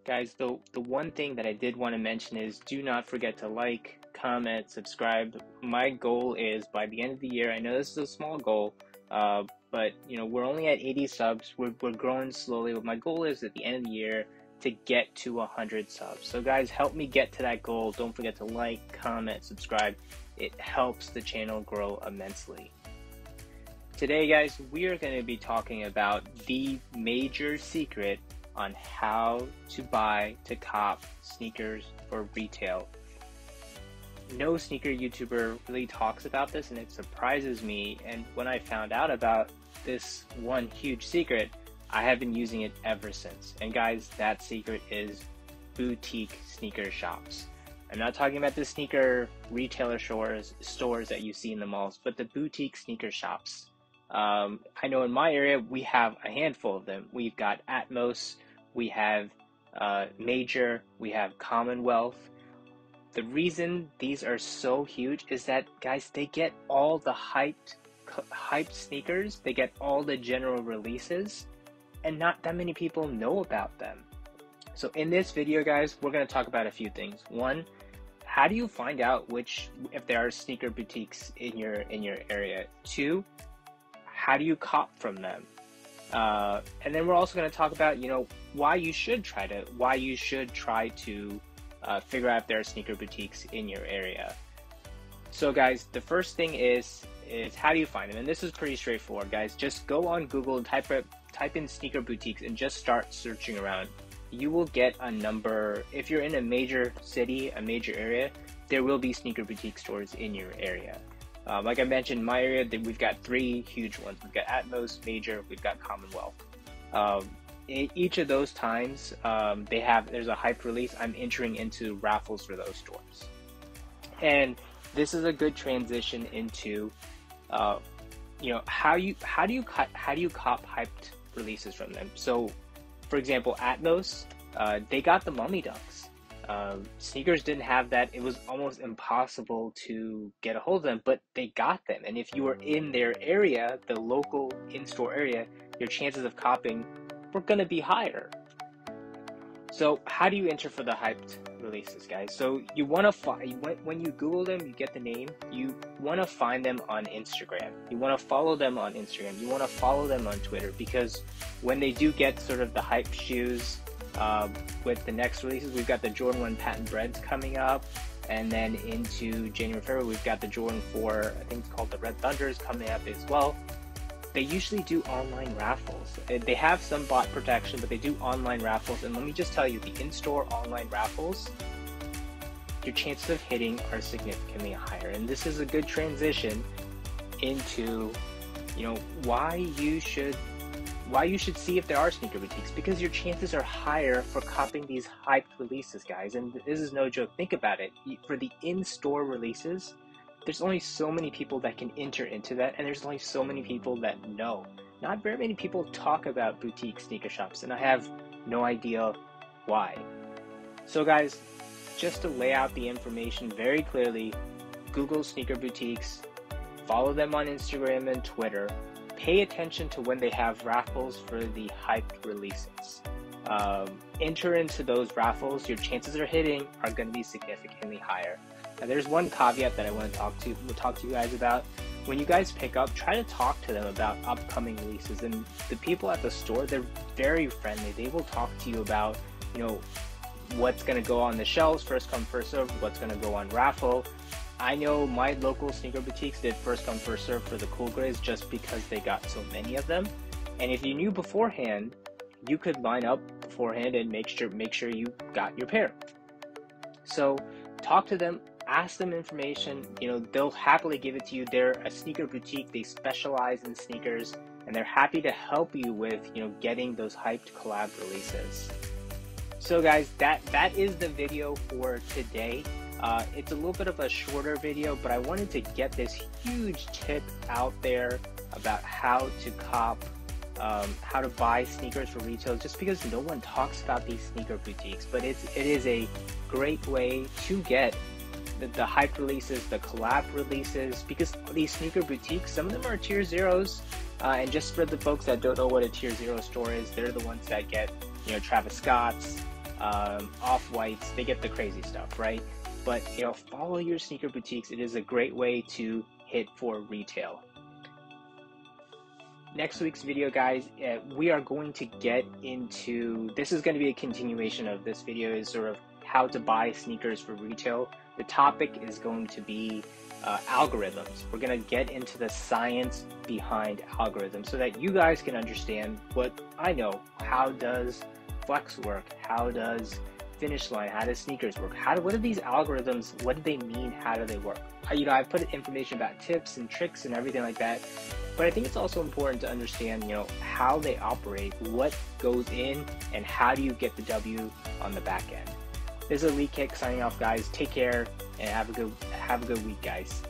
Guys, the one thing that I did want to mention is do not forget to like, comment, subscribe. My goal is by the end of the year, I know this is a small goal, but we're only at 80 subs. We're growing slowly, but my goal is at the end of the year to get to 100 subs. So guys, help me get to that goal. Don't forget to like, comment, subscribe. It helps the channel grow immensely. Today, guys, we are going to be talking about the major secret on how to buy to cop sneakers for retail. No sneaker YouTuber really talks about this, and it surprises me. And when I found out about this one huge secret, I have been using it ever since. And guys, that secret is boutique sneaker shops. I'm not talking about the sneaker retailer stores that you see in the malls, but the boutique sneaker shops. I know in my area, we have a handful of them. We've got Atmos, we have Major, we have Commonwealth. The reason these are so huge is that, guys, they get all the hyped sneakers, they get all the general releases, and not that many people know about them. So in this video, guys, we're going to talk about a few things. One, how do you find out if there are sneaker boutiques in your area? Two, how do you cop from them? And then we're also going to talk about, why you should try to figure out if there are sneaker boutiques in your area. So guys, the first thing is how do you find them? And this is pretty straightforward, guys. Just go on Google and type in sneaker boutiques and just start searching around. You will get a number. If you're in a major city, a major area, there will be sneaker boutique stores in your area. Like I mentioned, in my area, we've got 3 huge ones. We've got Atmos, Major, we've got Commonwealth. In each of those times, there's a hype release. I'm entering into raffles for those stores. And this is a good transition into, how do you cop hyped releases from them? So, for example, Atmos, they got the Mummy Dunks. Sneakers didn't have that. It was almost impossible to get a hold of them, but they got them. And if you were in their area, the local in-store area, your chances of copping were going to be higher. So how do you enter for the hyped releases, guys? So you want to find, when you Google them, you get the name, you want to find them on Instagram. You want to follow them on Instagram. You want to follow them on Twitter, because when they do get sort of the hype shoes, with the next releases, we've got the Jordan 1 Patent Breads coming up, and then into January, February, we've got the Jordan 4, I think it's called the Red Thunders, coming up as well. They usually do online raffles. They have some bot protection, but they do online raffles, and let me just tell you, the in-store online raffles, your chances of hitting are significantly higher. And this is a good transition into, why you should see if there are sneaker boutiques, because your chances are higher for copying these hyped releases, guys. And this is no joke. Think about it. For the in-store releases, there's only so many people that can enter into that, and there's only so many people that know. Not very many people talk about boutique sneaker shops, and I have no idea why. So guys, just to lay out the information very clearly, Google sneaker boutiques, follow them on Instagram and Twitter. Pay attention to when they have raffles for the hyped releases. Enter into those raffles. Your chances of hitting are going to be significantly higher. Now, there's one caveat that I want to talk to you guys about. When you guys pick up, try to talk to them about upcoming releases. And the people at the store, they're very friendly. They will talk to you about, what's going to go on the shelves, first come, first serve, what's going to go on raffle. I know my local sneaker boutiques did first come, first serve for the cool grays just because they got so many of them. And if you knew beforehand, you could line up beforehand and make sure you got your pair. So talk to them, ask them information. They'll happily give it to you. They're a sneaker boutique. They specialize in sneakers, and they're happy to help you with, getting those hyped collab releases. So guys, that is the video for today. It's a little bit of a shorter video, but I wanted to get this huge tip out there about how to cop, how to buy sneakers for retail, just because no one talks about these sneaker boutiques. But it is a great way to get the hype releases, the collab releases, because these sneaker boutiques, some of them are tier zeros, and just for the folks that don't know what a tier 0 store is, they're the ones that get, Travis Scott's, off-whites, they get the crazy stuff, right? But follow your sneaker boutiques. It is a great way to hit for retail. Next week's video, guys, we are going to get into, this is going to be a continuation of this video, is sort of how to buy sneakers for retail. The topic is going to be algorithms. We're going to get into the science behind algorithms so that you guys can understand what I know. How does Flex work? How does Finish Line? How does sneakers work? What are these algorithms? What do they mean? How do they work? I put information about tips and tricks and everything like that. But I think it's also important to understand, how they operate, what goes in, and how do you get the W on the back end. This is Elite Kick signing off, guys. Take care and have a good week, guys.